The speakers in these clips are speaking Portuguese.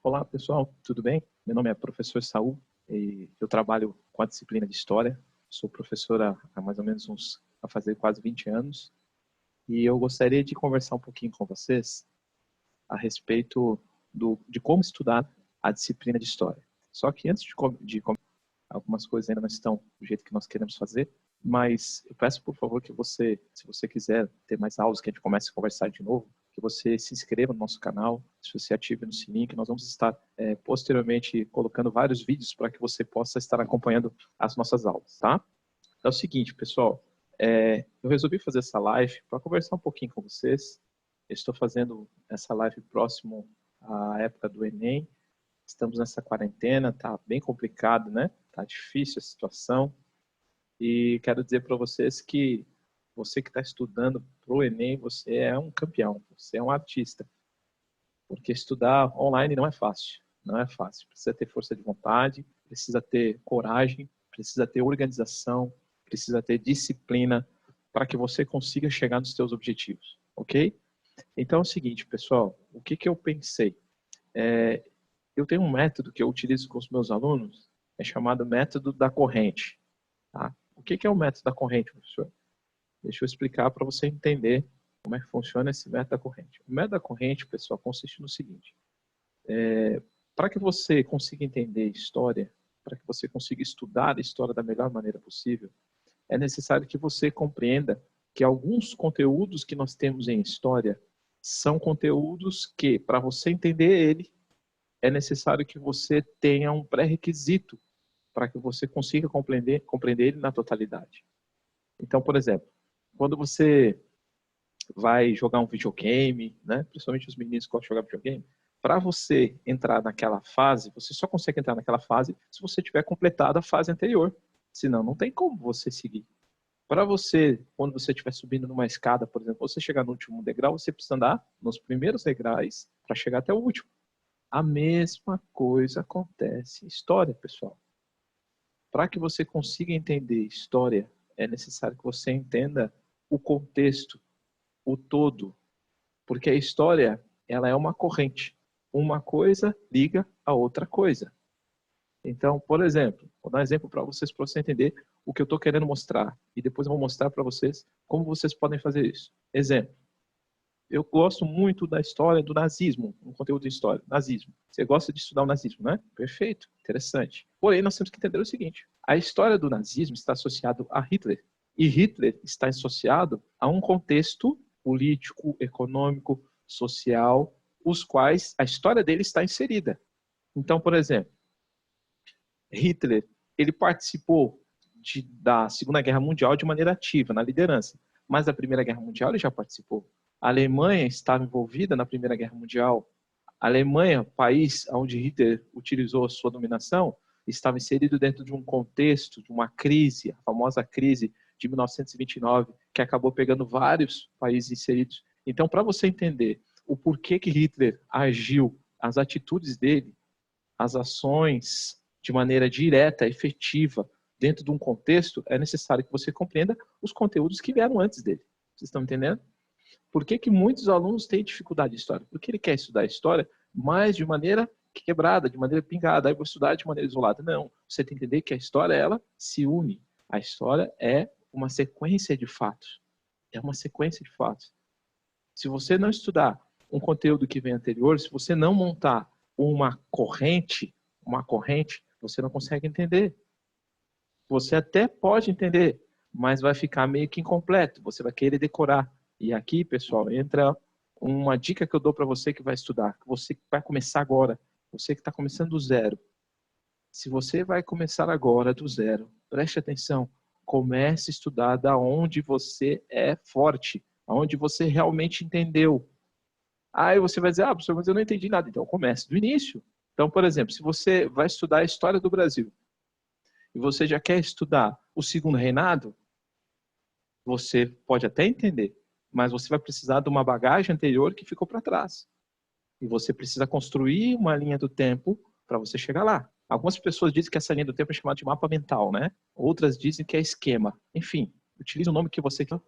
Olá, pessoal, tudo bem? Meu nome é professor Saul e eu trabalho com a disciplina de História. Sou professor há mais ou menos a fazer quase 20 anos e eu gostaria de conversar um pouquinho com vocês a respeito de como estudar a disciplina de História. Só que antes de algumas coisas ainda não estão do jeito que nós queremos fazer, mas eu peço, por favor, que você, se você quiser ter mais aulas, que a gente comece a conversar de novo, que você se inscreva no nosso canal, se você ative no sininho, que nós vamos estar posteriormente colocando vários vídeos para que você possa estar acompanhando as nossas aulas, tá? Então é o seguinte, pessoal, eu resolvi fazer essa live para conversar um pouquinho com vocês. Eu estou fazendo essa live próximo à época do Enem. Estamos nessa quarentena, tá bem complicado, né? Tá difícil a situação. E quero dizer para vocês que você que está estudando para o Enem, você é um campeão, você é um artista. Porque estudar online não é fácil, não é fácil. Precisa ter força de vontade, precisa ter coragem, precisa ter organização, precisa ter disciplina para que você consiga chegar nos seus objetivos, ok? Então é o seguinte, pessoal, o que eu pensei? Eu tenho um método que eu utilizo com os meus alunos, é chamado método da corrente. Tá? O que é o método da corrente, professor? Deixa eu explicar para você entender como é que funciona esse método da corrente. O método da corrente, pessoal, consiste no seguinte. Para que você consiga entender história, para que você consiga estudar a história da melhor maneira possível, é necessário que você compreenda que alguns conteúdos que nós temos em história são conteúdos que, para você entender ele, é necessário que você tenha um pré-requisito para que você consiga compreender ele na totalidade. Então, por exemplo, quando você vai jogar um videogame, né, principalmente os meninos que gostam de jogar videogame, para você entrar naquela fase, você só consegue entrar naquela fase se você tiver completado a fase anterior. Senão, não tem como você seguir. Para você, quando você estiver subindo numa escada, por exemplo, você chegar no último degrau, você precisa andar nos primeiros degraus para chegar até o último. A mesma coisa acontece em história, pessoal. Para que você consiga entender história, é necessário que você entenda o contexto, o todo. Porque a história, ela é uma corrente. Uma coisa liga a outra coisa. Então, por exemplo, vou dar um exemplo para você entender o que eu estou querendo mostrar. E depois eu vou mostrar para vocês como vocês podem fazer isso. Exemplo. Eu gosto muito da história do nazismo, um conteúdo de história, nazismo. Você gosta de estudar o nazismo, né? Perfeito, interessante. Porém, nós temos que entender o seguinte: a história do nazismo está associada a Hitler. E Hitler está associado a um contexto político, econômico, social, os quais a história dele está inserida. Então, por exemplo, Hitler, ele participou da Segunda Guerra Mundial de maneira ativa, na liderança. Mas da Primeira Guerra Mundial ele já participou. A Alemanha estava envolvida na Primeira Guerra Mundial. A Alemanha, país onde Hitler utilizou a sua dominação, estava inserido dentro de um contexto, de uma crise, a famosa crise de 1929, que acabou pegando vários países inseridos. Então, para você entender o porquê que Hitler agiu, as atitudes dele, as ações de maneira direta, efetiva, dentro de um contexto, é necessário que você compreenda os conteúdos que vieram antes dele. Vocês estão entendendo? Por que muitos alunos têm dificuldade de história? Porque ele quer estudar história, mas de maneira quebrada, de maneira pingada. Aí vou estudar de maneira isolada. Não, você tem que entender que a história, ela se une. A história é uma sequência de fatos. É uma sequência de fatos. Se você não estudar um conteúdo que vem anterior, se você não montar uma corrente, você não consegue entender. Você até pode entender, mas vai ficar meio que incompleto. Você vai querer decorar. E aqui, pessoal, entra uma dica que eu dou para você que vai estudar, que você vai começar agora, você que está começando do zero. Se você vai começar agora do zero, preste atenção, comece a estudar da onde você é forte, aonde você realmente entendeu. Aí você vai dizer, professor, mas eu não entendi nada. Então comece do início. Então, por exemplo, se você vai estudar a história do Brasil e você já quer estudar o Segundo Reinado, você pode até entender, mas você vai precisar de uma bagagem anterior que ficou para trás. E você precisa construir uma linha do tempo para você chegar lá. Algumas pessoas dizem que essa linha do tempo é chamada de mapa mental, né? Outras dizem que é esquema. Enfim, utilize o nome que você quer.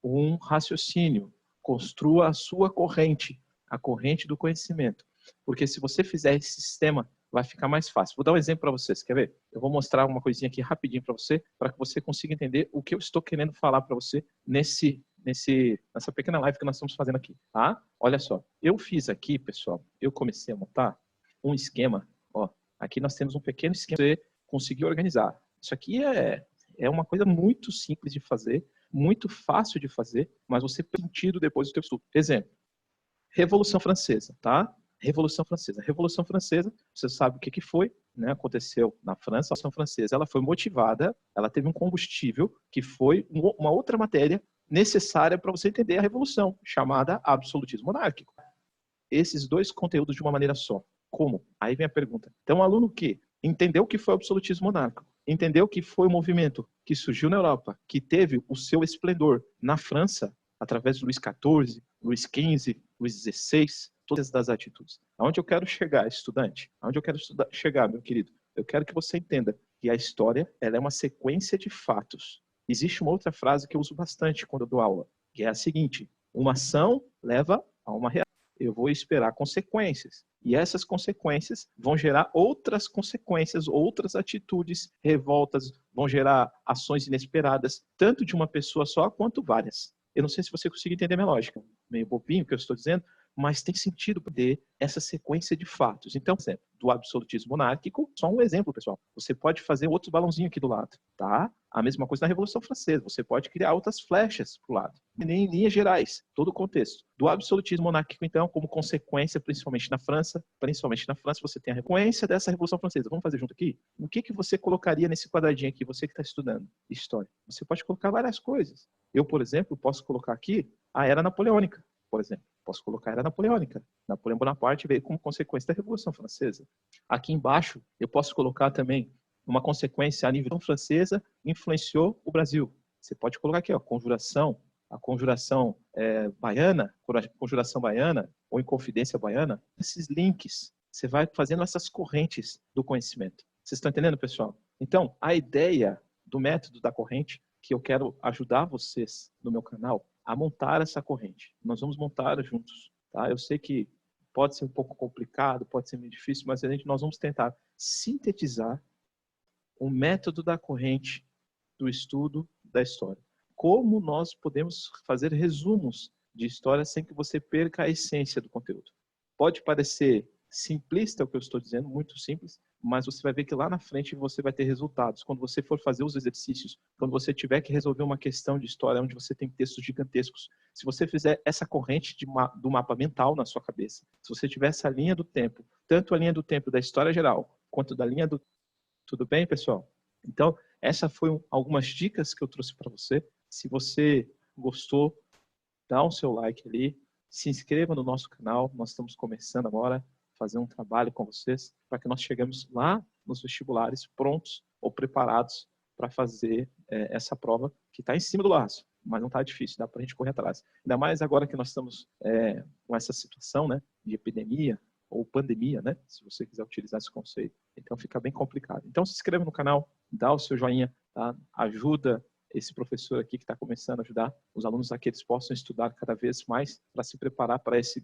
Um raciocínio. Construa a sua corrente, a corrente do conhecimento. Porque se você fizer esse sistema, vai ficar mais fácil. Vou dar um exemplo para vocês, quer ver? Eu vou mostrar uma coisinha aqui rapidinho para você, para que você consiga entender o que eu estou querendo falar para você nessa pequena live que nós estamos fazendo aqui, tá? Olha só, eu fiz aqui, pessoal, eu comecei a montar um esquema, ó, aqui nós temos um pequeno esquema para você conseguir organizar. Isso aqui é uma coisa muito simples de fazer, muito fácil de fazer, mas você tem sentido depois do seu estudo. Exemplo, Revolução Francesa, tá? Revolução Francesa. Revolução Francesa, você sabe o que foi, né? Aconteceu na França. A Revolução Francesa, ela foi motivada, ela teve um combustível que foi uma outra matéria necessária para você entender a revolução, chamada absolutismo monárquico. Esses dois conteúdos de uma maneira só. Como? Aí vem a pergunta. Então, o aluno que entendeu o que foi o absolutismo monárquico, entendeu que foi um movimento que surgiu na Europa, que teve o seu esplendor na França, através de Luís XIV, Luís XV, Luís XVI, todas as atitudes. Aonde eu quero chegar, estudante? Aonde eu quero chegar, meu querido? Eu quero que você entenda que a história, ela é uma sequência de fatos. Existe uma outra frase que eu uso bastante quando eu dou aula, que é a seguinte: uma ação leva a uma reação. Eu vou esperar consequências. E essas consequências vão gerar outras consequências, outras atitudes, revoltas, vão gerar ações inesperadas, tanto de uma pessoa só quanto várias. Eu não sei se você consegue entender a minha lógica. Meio bobinho o que eu estou dizendo, mas tem sentido ter essa sequência de fatos. Então, por exemplo, do absolutismo monárquico, só um exemplo, pessoal. Você pode fazer outro balãozinho aqui do lado, tá? A mesma coisa na Revolução Francesa. Você pode criar outras flechas para o lado. Em linhas gerais, todo o contexto. Do absolutismo monárquico, então, como consequência, principalmente na França, você tem a consequência dessa Revolução Francesa. Vamos fazer junto aqui? O que você colocaria nesse quadradinho aqui, você que está estudando história? Você pode colocar várias coisas. Eu, por exemplo, posso colocar aqui a Era Napoleônica, por exemplo. Posso colocar a Era Napoleônica. Napoleão Bonaparte veio como consequência da Revolução Francesa. Aqui embaixo, eu posso colocar também uma consequência a nível francesa influenciou o Brasil. Você pode colocar aqui, ó, a conjuração baiana, ou Inconfidência Baiana. Esses links, você vai fazendo essas correntes do conhecimento. Vocês estão entendendo, pessoal? Então, a ideia do método da corrente, que eu quero ajudar vocês no meu canal a montar essa corrente. Nós vamos montar juntos, tá? Eu sei que pode ser um pouco complicado, pode ser meio difícil, mas nós vamos tentar sintetizar o método da corrente do estudo da história. Como nós podemos fazer resumos de história sem que você perca a essência do conteúdo. Pode parecer simplista o que eu estou dizendo, muito simples, mas você vai ver que lá na frente você vai ter resultados. Quando você for fazer os exercícios, quando você tiver que resolver uma questão de história onde você tem textos gigantescos, se você fizer essa corrente do mapa mental na sua cabeça, se você tiver essa linha do tempo, tanto a linha do tempo da história geral, quanto da linha do... Tudo bem, pessoal? Então, essas foram algumas dicas que eu trouxe para você. Se você gostou, dá um seu like ali, se inscreva no nosso canal. Nós estamos começando agora a fazer um trabalho com vocês para que nós chegamos lá nos vestibulares prontos ou preparados para fazer essa prova que está em cima do laço, mas não está difícil, dá para a gente correr atrás. Ainda mais agora que nós estamos com essa situação, né, de epidemia ou pandemia, né, se você quiser utilizar esse conceito. Então fica bem complicado. Então se inscreva no canal, dá o seu joinha, tá? Ajuda esse professor aqui que está começando a ajudar os alunos a que eles possam estudar cada vez mais para se preparar para esse